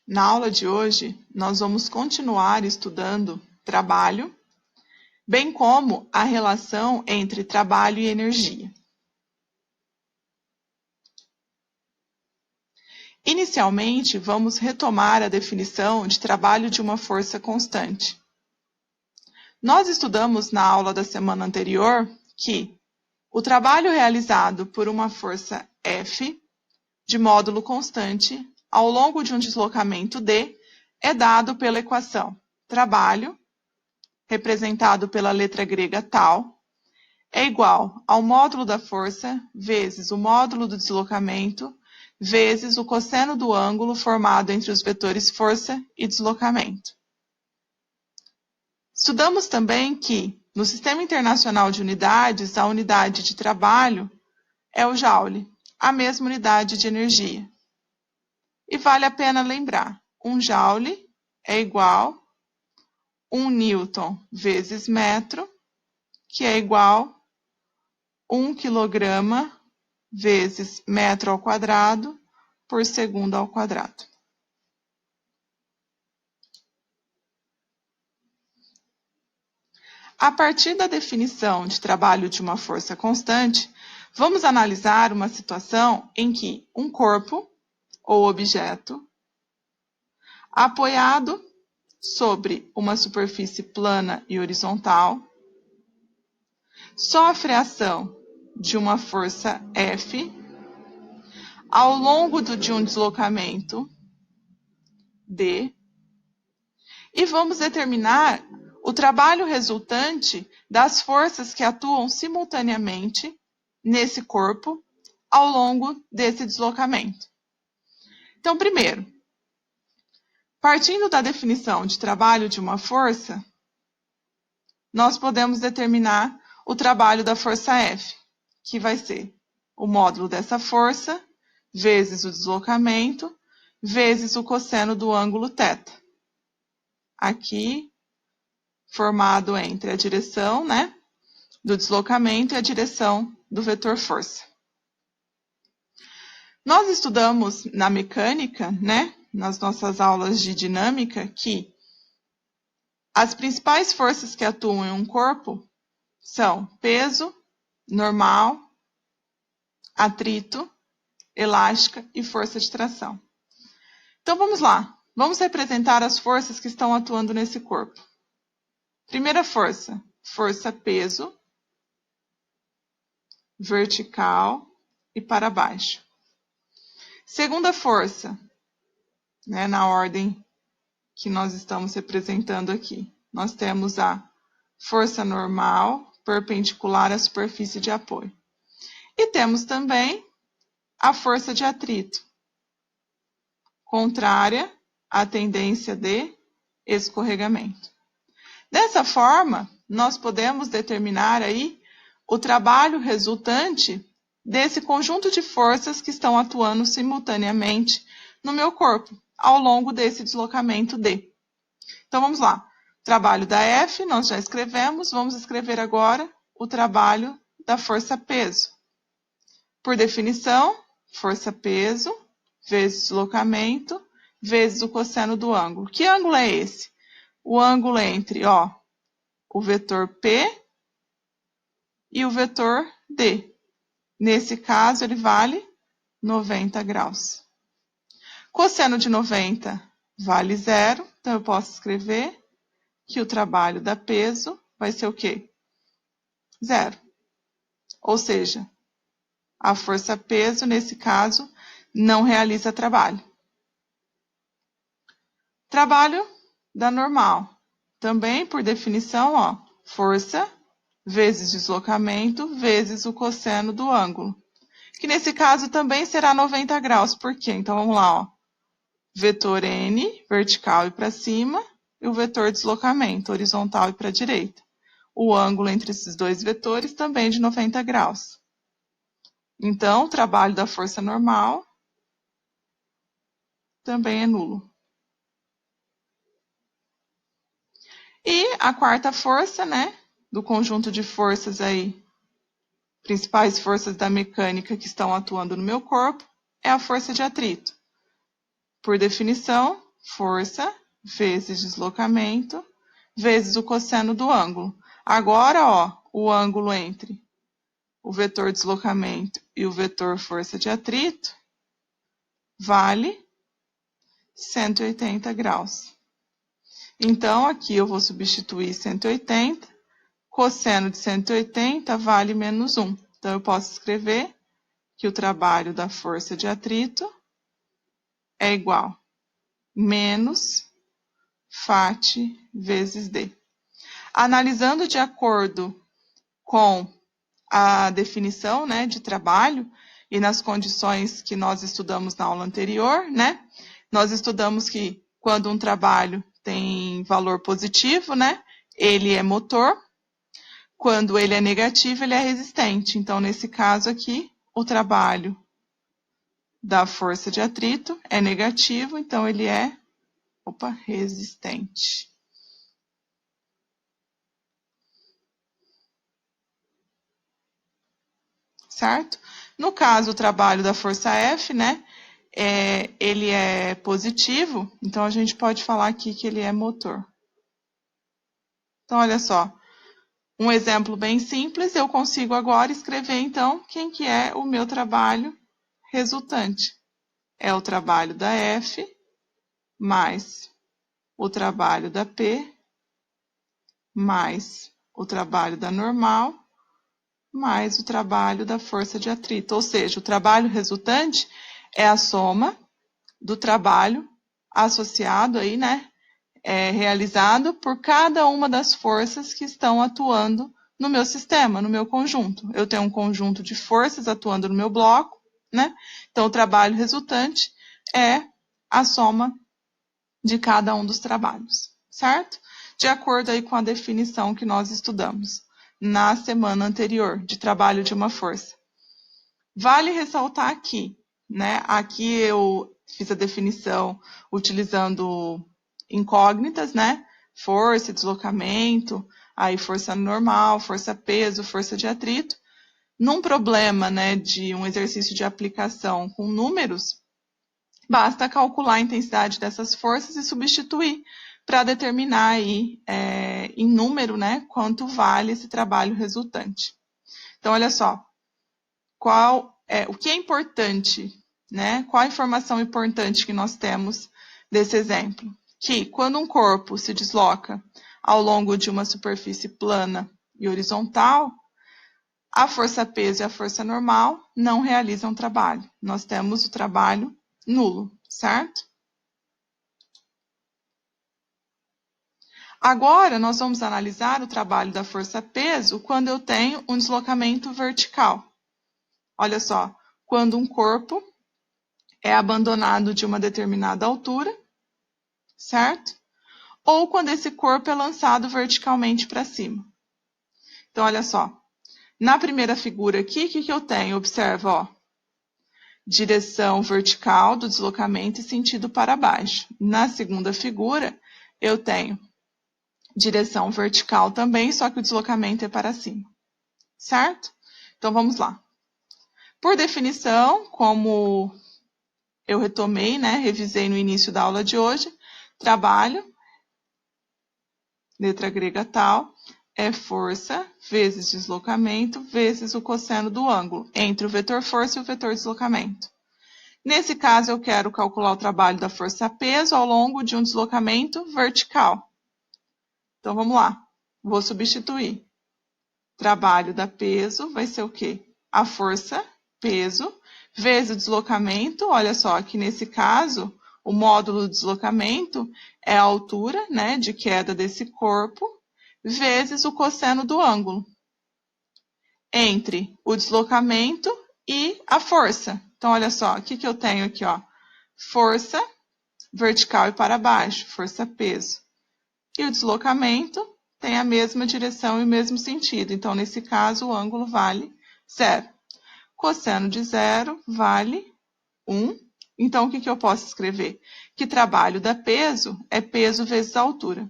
Na aula de hoje, nós vamos continuar estudando trabalho, bem como a relação entre trabalho e energia. Inicialmente, vamos retomar a definição de trabalho de uma força constante. Nós estudamos na aula da semana anterior que o trabalho realizado por uma força F, de módulo constante, ao longo de um deslocamento D, é dado pela equação trabalho, representado pela letra grega tal, é igual ao módulo da força vezes o módulo do deslocamento vezes o cosseno do ângulo formado entre os vetores força e deslocamento. Estudamos também que, no Sistema Internacional de Unidades, a unidade de trabalho é o joule, a mesma unidade de energia. E vale a pena lembrar, um joule é igual a 1 newton vezes metro, que é igual a 1 quilograma vezes metro ao quadrado por segundo ao quadrado. A partir da definição de trabalho de uma força constante, vamos analisar uma situação em que um corpo ou objeto, apoiado sobre uma superfície plana e horizontal, sofre a ação de uma força F ao longo de um deslocamento D, e vamos determinar o trabalho resultante das forças que atuam simultaneamente nesse corpo ao longo desse deslocamento. Então, primeiro, partindo da definição de trabalho de uma força, nós podemos determinar o trabalho da força F, que vai ser o módulo dessa força vezes o deslocamento vezes o cosseno do ângulo θ. Aqui, formado entre a direção, do deslocamento e a direção do vetor força. Nós estudamos na mecânica, nas nossas aulas de dinâmica, que as principais forças que atuam em um corpo são peso, normal, atrito, elástica e força de tração. Então vamos lá, vamos representar as forças que estão atuando nesse corpo. Primeira força, força peso, vertical e para baixo. Segunda força, na ordem que nós estamos representando aqui, nós temos a força normal, perpendicular à superfície de apoio. E temos também a força de atrito, contrária à tendência de escorregamento. Dessa forma, nós podemos determinar aí o trabalho resultante desse conjunto de forças que estão atuando simultaneamente no meu corpo, ao longo desse deslocamento D. Então, vamos lá. Trabalho da F, nós já escrevemos, vamos escrever agora o trabalho da força peso. Por definição, força peso vezes deslocamento vezes o cosseno do ângulo. Que ângulo é esse? O ângulo entre o vetor P e o vetor D. Nesse caso, ele vale 90 graus. Cosseno de 90 vale 0, então eu posso escrever que o trabalho da peso vai ser o quê? 0. Ou seja, a força peso, nesse caso, não realiza trabalho. Trabalho da normal. Também, por definição, força vezes deslocamento vezes o cosseno do ângulo. Que nesse caso também será 90 graus. Por quê? Então, vamos lá. Vetor N, vertical e para cima, e o vetor deslocamento, horizontal e para a direita. O ângulo entre esses dois vetores também de 90 graus. Então, o trabalho da força normal também é nulo. E a quarta força, do conjunto de forças aí, principais forças da mecânica que estão atuando no meu corpo, é a força de atrito. Por definição, força vezes deslocamento vezes o cosseno do ângulo. Agora, ó, o ângulo entre o vetor deslocamento e o vetor força de atrito vale 180 graus. Então, aqui eu vou substituir 180. Cosseno de 180 vale menos 1. Então, eu posso escrever que o trabalho da força de atrito é igual a menos Φ vezes D. Analisando de acordo com a definição, né, de trabalho e nas condições que nós estudamos na aula anterior, né, nós estudamos que quando um trabalho tem valor positivo, né, ele é motor. Quando ele é negativo, ele é resistente. Então, nesse caso aqui, o trabalho da força de atrito é negativo, então ele é, resistente. Certo? No caso, o trabalho da força F, né, ele é positivo, então a gente pode falar aqui que ele é motor. Então, olha só, um exemplo bem simples, eu consigo agora escrever, então, quem que é o meu trabalho resultante. É o trabalho da F mais o trabalho da P mais o trabalho da normal mais o trabalho da força de atrito. Ou seja, o trabalho resultante é a soma do trabalho associado aí, né, realizado por cada uma das forças que estão atuando no meu sistema, no meu conjunto. Eu tenho um conjunto de forças atuando no meu bloco, né? Então, o trabalho resultante é a soma de cada um dos trabalhos, certo? De acordo aí com a definição que nós estudamos na semana anterior, de trabalho de uma força. Vale ressaltar aqui, né? Aqui eu fiz a definição utilizando incógnitas, né? Força, deslocamento, aí força normal, força peso, força de atrito. Num problema, né, de um exercício de aplicação com números, basta calcular a intensidade dessas forças e substituir para determinar aí, em número, né, quanto vale esse trabalho resultante. Então, olha só, o que é importante, né? Qual a informação importante que nós temos desse exemplo? Que quando um corpo se desloca ao longo de uma superfície plana e horizontal, a força peso e a força normal não realizam trabalho. Nós temos o trabalho nulo, certo? Agora, nós vamos analisar o trabalho da força-peso quando eu tenho um deslocamento vertical. Olha só, quando um corpo é abandonado de uma determinada altura, certo? Ou quando esse corpo é lançado verticalmente para cima. Então, olha só, na primeira figura aqui, o que eu tenho? Observa, ó, direção vertical do deslocamento e sentido para baixo. Na segunda figura, eu tenho direção vertical também, só que o deslocamento é para cima, certo? Então, vamos lá. Por definição, como eu retomei, né, revisei no início da aula de hoje, trabalho, letra grega tal, é força vezes deslocamento vezes o cosseno do ângulo entre o vetor força e o vetor deslocamento. Nesse caso, eu quero calcular o trabalho da força-peso ao longo de um deslocamento vertical. Então, vamos lá. Vou substituir. Trabalho da peso vai ser o quê? A força, peso, vezes o deslocamento. Olha só, que nesse caso, o módulo do deslocamento é a altura, né, de queda desse corpo, vezes o cosseno do ângulo entre o deslocamento e a força. Então, olha só, o que eu tenho aqui, ó? Força vertical e para baixo, força-peso. E o deslocamento tem a mesma direção e o mesmo sentido. Então, nesse caso, o ângulo vale 0. Cosseno de 0 vale 1. Então, o que eu posso escrever? Que trabalho da peso é peso vezes a altura.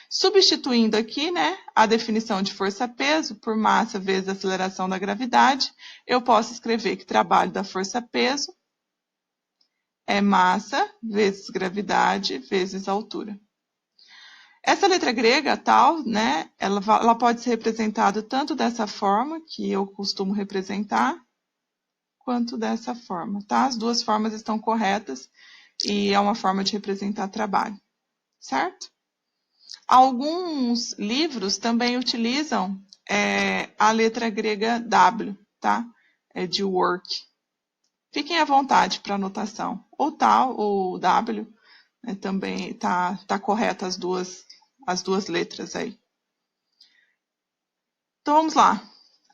Substituindo aqui, né, a definição de força-peso por massa vezes a aceleração da gravidade, eu posso escrever que trabalho da força-peso é massa vezes gravidade vezes altura. Essa letra grega, tal, né, ela pode ser representada tanto dessa forma, que eu costumo representar, quanto dessa forma, tá? As duas formas estão corretas e é uma forma de representar trabalho, certo? Alguns livros também utilizam a letra grega W, tá? De work. Fiquem à vontade para anotação. Ou tal, ou W, também tá correta as duas letras aí. Então vamos lá.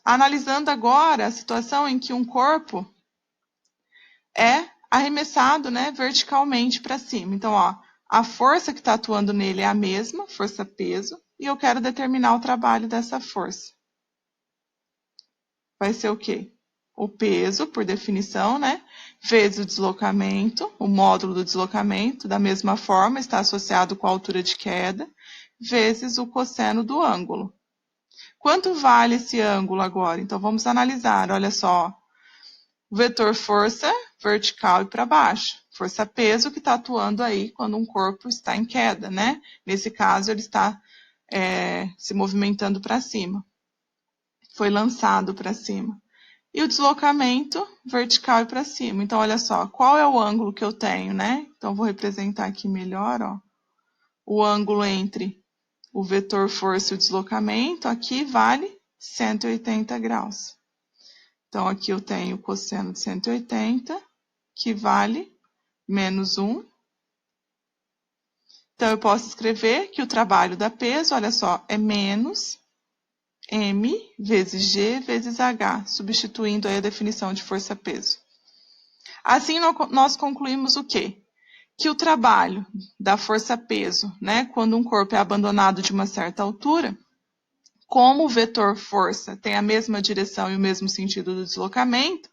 Analisando agora a situação em que um corpo é arremessado, né, verticalmente para cima. Então, ó, a força que está atuando nele é a mesma, força-peso, e eu quero determinar o trabalho dessa força. Vai ser o quê? O peso, por definição, né, vezes o deslocamento, o módulo do deslocamento, da mesma forma, está associado com a altura de queda, vezes o cosseno do ângulo. Quanto vale esse ângulo agora? Então, vamos analisar. Olha só. O vetor força vertical e para baixo. Força-peso que está atuando aí quando um corpo está em queda, né? Nesse caso, ele está se movimentando para cima. Foi lançado para cima. E o deslocamento vertical e para cima. Então, olha só. Qual é o ângulo que eu tenho, né? Então, vou representar aqui melhor, ó. O ângulo entre o vetor força e o deslocamento, aqui vale 180 graus. Então, aqui eu tenho o cosseno de 180, que vale menos 1. Então, eu posso escrever que o trabalho da peso, olha só, é menos M vezes G vezes H, substituindo aí a definição de força-peso. Assim, nós concluímos o quê? Que o trabalho da força-peso, né, quando um corpo é abandonado de uma certa altura, como o vetor força tem a mesma direção e o mesmo sentido do deslocamento,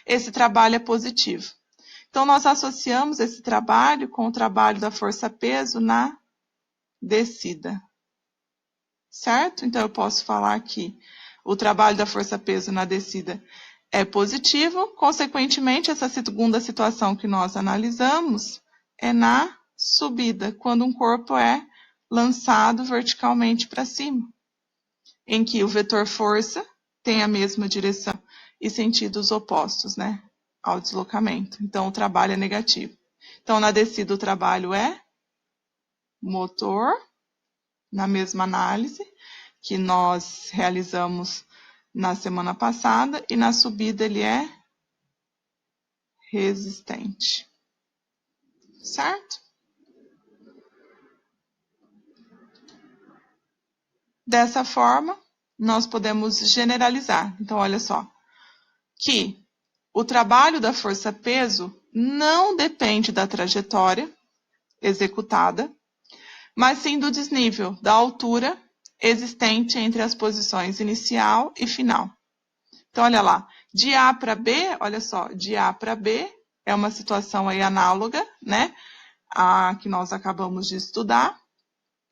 esse trabalho é positivo. Então, nós associamos esse trabalho com o trabalho da força-peso na descida. Certo? Então, eu posso falar que o trabalho da força-peso na descida é positivo. Consequentemente, essa segunda situação que nós analisamos é na subida, quando um corpo é lançado verticalmente para cima, em que o vetor força tem a mesma direção e sentidos opostos, né, ao deslocamento. Então, o trabalho é negativo. Então, na descida, o trabalho é motor, na mesma análise que nós realizamos na semana passada, e na subida ele é resistente. Certo? Dessa forma, nós podemos generalizar. Então, olha só, que o trabalho da força-peso não depende da trajetória executada, mas sim do desnível, da altura existente entre as posições inicial e final. Então, olha lá, de A para B, olha só, de A para B é uma situação aí análoga, né, a que nós acabamos de estudar,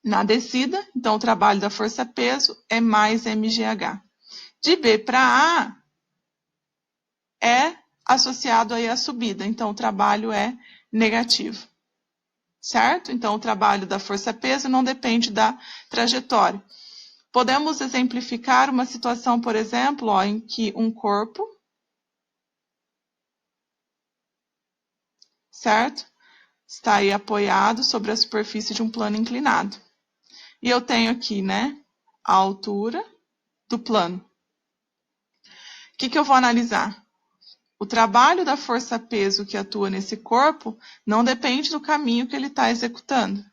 na descida. Então, o trabalho da força-peso é mais mgh. De B para A é associado aí à subida, então o trabalho é negativo. Certo? Então, o trabalho da força-peso não depende da trajetória. Podemos exemplificar uma situação, por exemplo, ó, em que um corpo, certo? Está aí apoiado sobre a superfície de um plano inclinado. E eu tenho aqui, né, a altura do plano. O que eu vou analisar? O trabalho da força-peso que atua nesse corpo não depende do caminho que ele está executando,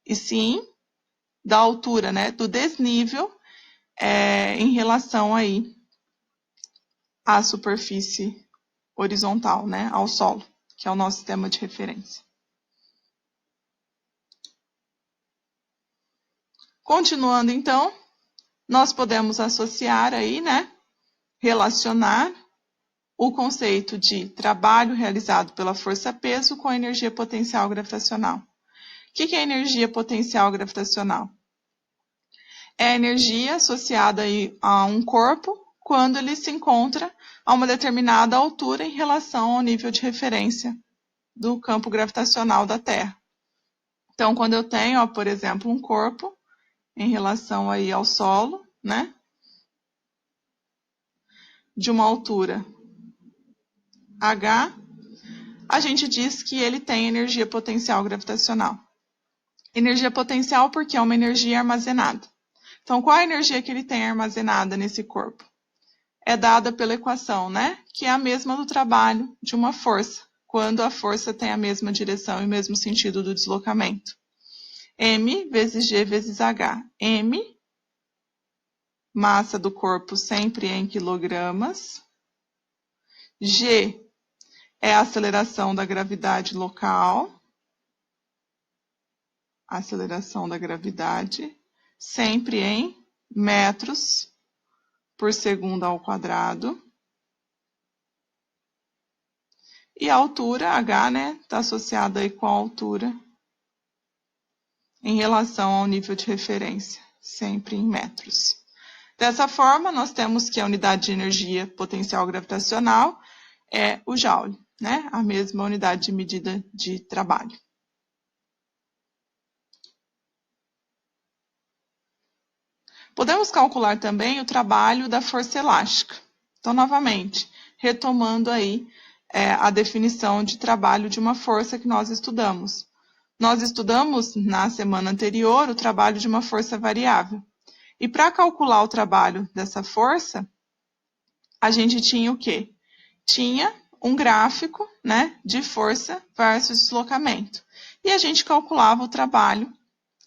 e sim da altura, né, do desnível em relação aí à superfície horizontal, né, ao solo, que é o nosso sistema de referência. Continuando, então, nós podemos associar aí, né, relacionar o conceito de trabalho realizado pela força-peso com a energia potencial gravitacional. O que é energia potencial gravitacional? É a energia associada aí a um corpo quando ele se encontra a uma determinada altura em relação ao nível de referência do campo gravitacional da Terra. Então, quando eu tenho, ó, por exemplo, um corpo em relação aí ao solo, né, de uma altura h, a gente diz que ele tem energia potencial gravitacional. Energia potencial porque é uma energia armazenada. Então, qual a energia que ele tem armazenada nesse corpo? É dada pela equação, né? Que é a mesma do trabalho de uma força, quando a força tem a mesma direção e o mesmo sentido do deslocamento. M vezes G vezes H. M, massa do corpo sempre em quilogramas. G é a aceleração da gravidade local. Aceleração da gravidade, sempre em metros por segundo ao quadrado. E a altura, H, né, está associada aí com a altura em relação ao nível de referência, sempre em metros. Dessa forma, nós temos que a unidade de energia potencial gravitacional é o Joule, né, a mesma unidade de medida de trabalho. Podemos calcular também o trabalho da força elástica. Então, novamente, retomando aí a definição de trabalho de uma força que nós estudamos. Nós estudamos, na semana anterior, o trabalho de uma força variável. E para calcular o trabalho dessa força, a gente tinha o quê? Tinha um gráfico, né, de força versus deslocamento. E a gente calculava o trabalho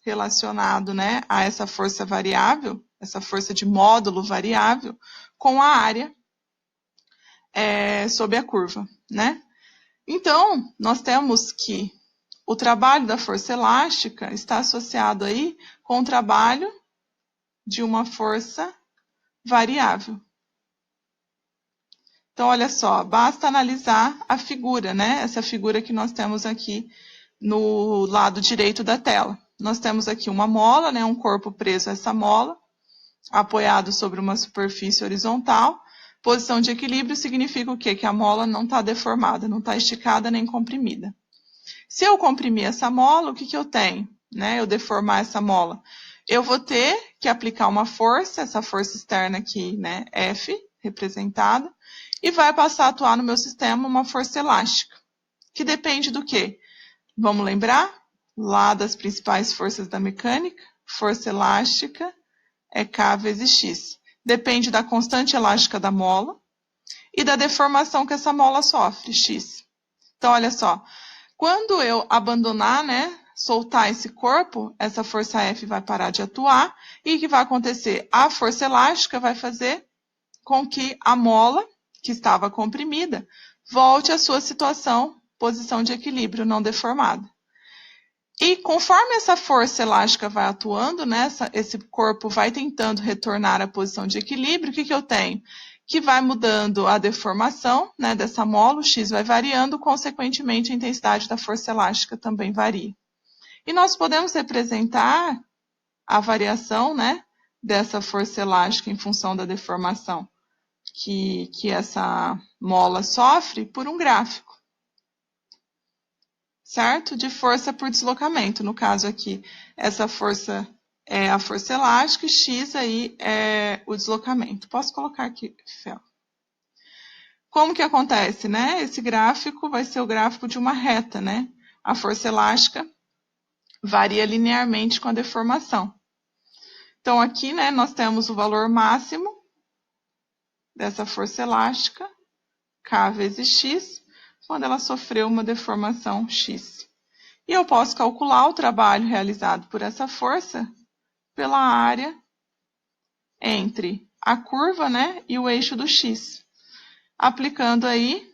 relacionado, né, a essa força variável, essa força de módulo variável, com a área sob a curva, né? Então, nós temos que o trabalho da força elástica está associado aí com o trabalho de uma força variável. Então, olha só, basta analisar a figura, né? Essa figura que nós temos aqui no lado direito da tela. Nós temos aqui uma mola, né? Um corpo preso a essa mola, apoiado sobre uma superfície horizontal. Posição de equilíbrio significa o quê? Que a mola não está deformada, não está esticada nem comprimida. Se eu comprimir essa mola, o que eu tenho? Né? Eu deformar essa mola. Eu vou ter que aplicar uma força, essa força externa aqui, né? F, representada, e vai passar a atuar no meu sistema uma força elástica, que depende do quê? Vamos lembrar? Lá das principais forças da mecânica, força elástica é K vezes X. Depende da constante elástica da mola e da deformação que essa mola sofre, X. Então, olha só, quando eu abandonar, né, soltar esse corpo, essa força F vai parar de atuar e o que vai acontecer? A força elástica vai fazer com que a mola, que estava comprimida, volte à sua situação, posição de equilíbrio não deformada. E conforme essa força elástica vai atuando, né, esse corpo vai tentando retornar à posição de equilíbrio, o que eu tenho? Que vai mudando a deformação, né, dessa mola, o X vai variando, consequentemente a intensidade da força elástica também varia. E nós podemos representar a variação, né, dessa força elástica em função da deformação que essa mola sofre por um gráfico. Certo? De força por deslocamento. No caso aqui, essa força é a força elástica e X aí é o deslocamento. Posso colocar aqui, Fel? Como que acontece, né? Esse gráfico vai ser o gráfico de uma reta, né? A força elástica varia linearmente com a deformação. Então, aqui, né, nós temos o valor máximo dessa força elástica, K vezes X, quando ela sofreu uma deformação X. E eu posso calcular o trabalho realizado por essa força pela área entre a curva, né, e o eixo do X. Aplicando aí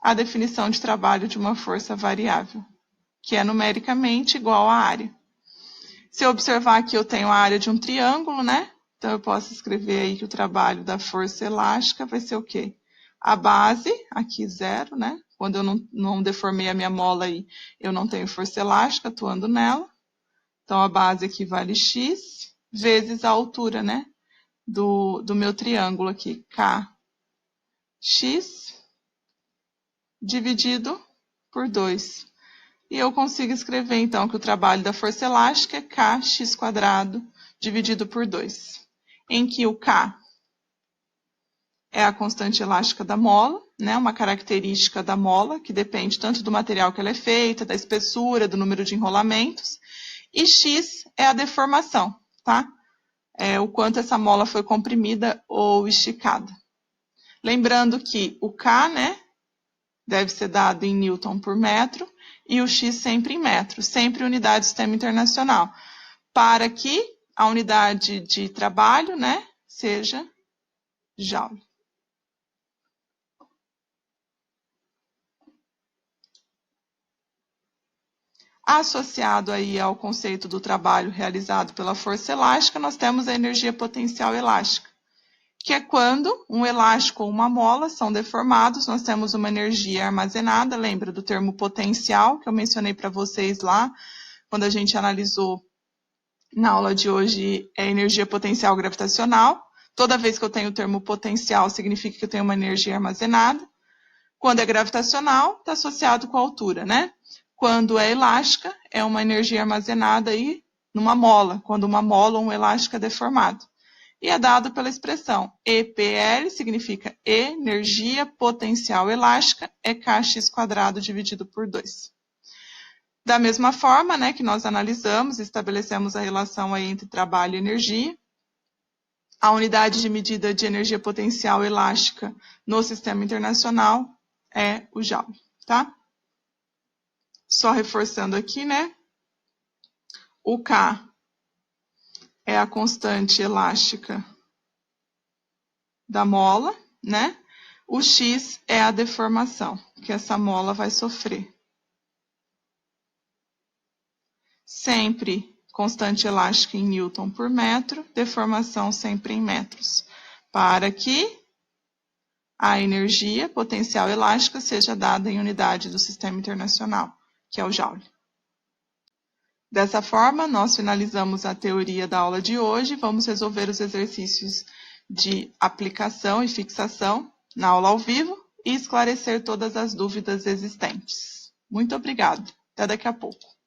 a definição de trabalho de uma força variável, que é numericamente igual à área. Se eu observar aqui, eu tenho a área de um triângulo, né? Então, eu posso escrever aí que o trabalho da força elástica vai ser o quê? A base, aqui 0, né? Quando eu não deformei a minha mola aí, eu não tenho força elástica atuando nela. Então, a base aqui vale X vezes a altura, né? Do meu triângulo aqui, KX, dividido por 2. E eu consigo escrever, então, que o trabalho da força elástica é kx² dividido por 2, em que o K é a constante elástica da mola, né, uma característica da mola, que depende tanto do material que ela é feita, da espessura, do número de enrolamentos, e X é a deformação, tá? O quanto essa mola foi comprimida ou esticada. Lembrando que o K, né, deve ser dado em Newton por metro, e o X sempre em metro, sempre unidade do sistema internacional, para que a unidade de trabalho, né, seja joule. Associado aí ao conceito do trabalho realizado pela força elástica, nós temos a energia potencial elástica, que é quando um elástico ou uma mola são deformados, nós temos uma energia armazenada, lembra do termo potencial, que eu mencionei para vocês lá, quando a gente analisou na aula de hoje, é energia potencial gravitacional. Toda vez que eu tenho o termo potencial, significa que eu tenho uma energia armazenada. Quando é gravitacional, está associado com a altura, né? Quando é elástica, é uma energia armazenada aí numa mola, quando uma mola ou um elástico é deformado. E é dado pela expressão EPL, significa energia potencial elástica, é kx² dividido por 2. Da mesma forma, né, que nós analisamos e estabelecemos a relação aí entre trabalho e energia, a unidade de medida de energia potencial elástica no sistema internacional é o joule, tá? Só reforçando aqui, né? O K é a constante elástica da mola, né? O X é a deformação que essa mola vai sofrer. Sempre constante elástica em Newton por metro, deformação sempre em metros, para que a energia potencial elástica seja dada em unidade do sistema internacional, que é o joule. Dessa forma, nós finalizamos a teoria da aula de hoje. Vamos resolver os exercícios de aplicação e fixação na aula ao vivo e esclarecer todas as dúvidas existentes. Muito obrigado. Até daqui a pouco.